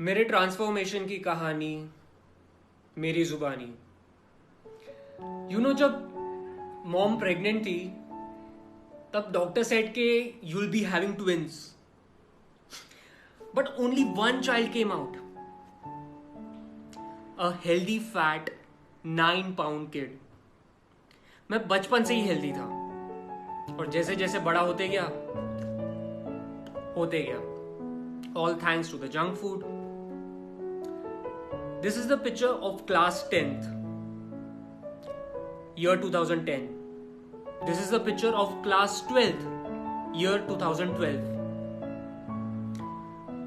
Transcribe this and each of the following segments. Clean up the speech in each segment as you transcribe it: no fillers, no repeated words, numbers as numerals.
मेरे ट्रांसफॉर्मेशन की कहानी मेरी जुबानी। जब मॉम प्रेग्नेंट थी तब डॉक्टर सेड के you will be having twins, but only one child came out, a healthy fat 9 pound kid. मैं बचपन से ही हेल्दी था और जैसे जैसे बड़ा होते गया all thanks to the junk food. This is the picture of class 10th, year 2010. This is the picture of class 12th, year 2012.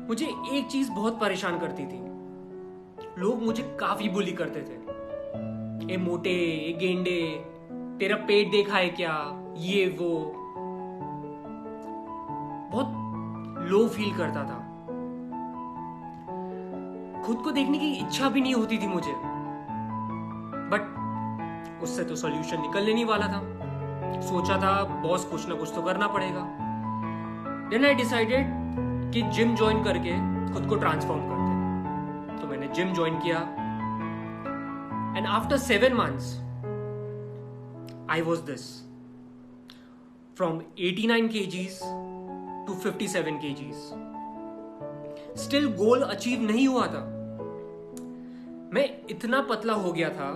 मुझे एक चीज बहुत परेशान करती थी। लोग मुझे काफी बुली करते थे। ए मोटे, ए गेंडे, तेरा पेट देखा है क्या, ये वो। बहुत लो फील करता था। खुद को देखने की इच्छा भी नहीं होती थी मुझे, बट उससे तो सॉल्यूशन निकलने नहीं वाला था। सोचा था बॉस कुछ ना कुछ तो करना पड़ेगा। देन आई डिसाइडेड कि जिम ज्वाइन करके खुद को ट्रांसफॉर्म करते। तो मैंने जिम ज्वाइन किया and after 7 months I was this, from 89 kgs to 57 kgs। Still goal achieve नहीं हुआ था। मैं इतना पतला हो गया था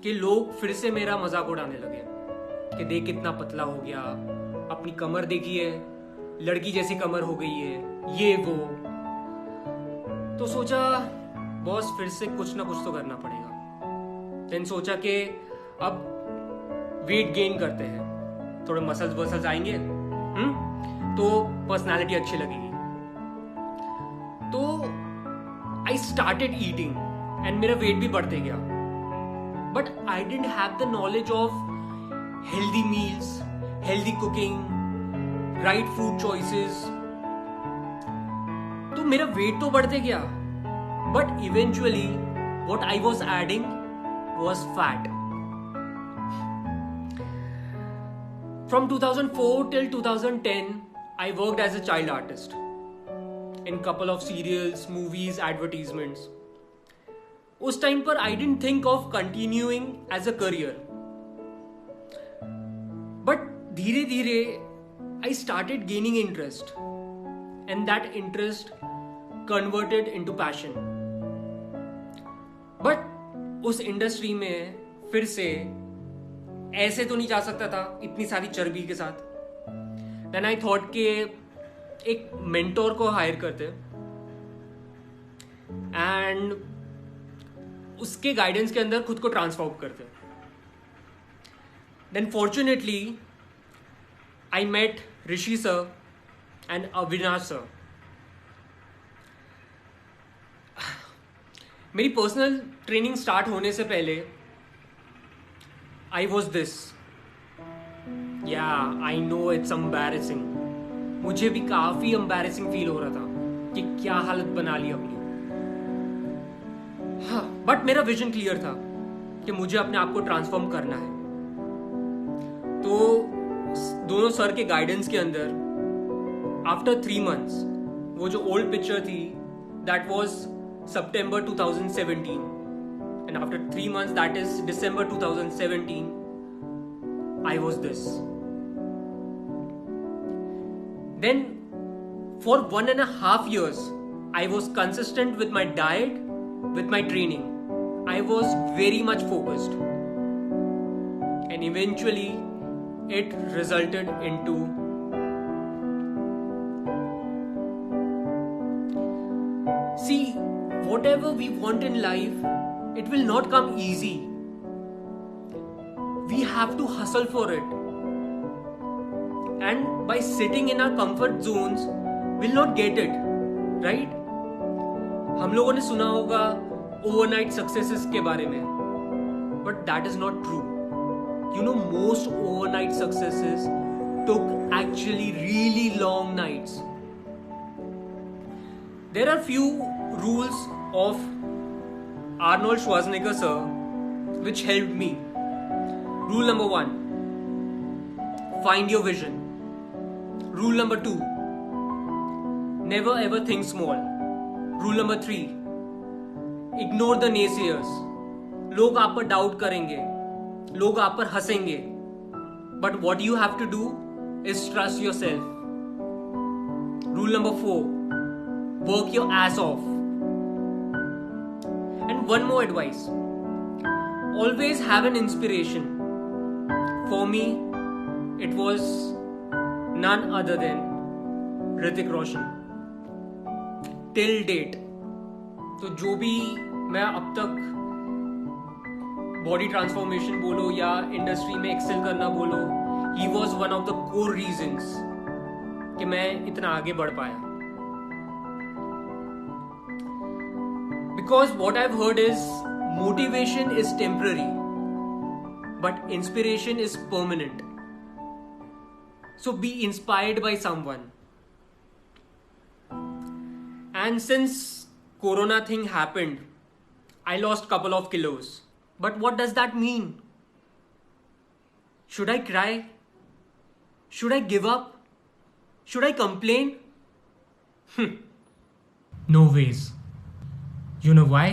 कि लोग फिर से मेरा मजाक उड़ाने लगे कि देख कितना पतला हो गया, अपनी कमर देखिए, लड़की जैसी कमर हो गई है, ये वो। तो सोचा बॉस फिर से कुछ ना कुछ तो करना पड़ेगा। देन सोचा कि अब वेट गेन करते हैं, थोड़े मसल्स वसल्स आएंगे, तो पर्सनालिटी अच्छी लगेगी। तो आई स्टार्टेड ईटिंग एंड मेरा वेट भी बढ़ते गया, but I didn't have the knowledge of healthy meals, healthy cooking, right food choices. तो मेरा वेट तो बढ़ते गया, but eventually what I was adding was fat. From 2004 till 2010 I worked as a child artist in couple of serials, movies, advertisements. उस time पर I didn't think of continuing as a career, but धीरे धीरे I started gaining interest and that interest converted into passion. But उस industry में फिर से ऐसे तो नहीं जा सकता था इतनी सारी चर्बी के साथ। Then I thought कि एक मेंटोर को हायर करते एंड उसके गाइडेंस के अंदर खुद को ट्रांसफॉर्म करते। Then fortunately I met Rishi sir and Avinash sir. मेरी पर्सनल ट्रेनिंग स्टार्ट होने से पहले आई वॉज दिस। या आई नो इट्स एम्बैरेसिंग। मुझे भी काफी एम्बैरेसिंग फील हो रहा था कि क्या हालत बना ली अपनी। हाँ, बट मेरा विजन क्लियर था कि मुझे अपने आप को ट्रांसफॉर्म करना है। तो दोनों सर के गाइडेंस के अंदर आफ्टर 3 months वो जो ओल्ड पिक्चर थी that was September 2017 and after 3 months that is December 2017 I was this. Then for 1.5 years I was consistent with my diet, with my training. I was very much focused and eventually it resulted into see, whatever we want in life, it will not come easy. We have to hustle for it. And by sitting in our comfort zones, we'll not get it. Right? हम लोगों ने सुना होगा overnight successes के बारे में, but that is not true. Most overnight successes took actually really long nights. There are few rules of Arnold Schwarzenegger sir which helped me. Rule number 1, find your vision. Rule number 2, never ever think small. Rule number 3, ignore the naysayers. लोग आप पर doubt करेंगे, लोग आप पर हंसेंगे, but what you have to do is trust yourself. Rule number 4, work your ass off. And one more advice, always have an inspiration. For me, it was none other than Hrithik Roshan. Till date, तो जो भी मैं अब तक body transformation बोलो या industry में Excel करना बोलो, he was one of the core reasons कि मैं इतना आगे बढ़ पाया. Because what I've heard is motivation is temporary, but inspiration is permanent. So be inspired by someone. And since Corona thing happened, I lost couple of kilos. But what does that mean? Should I cry? Should I give up? Should I complain? No ways. You know why?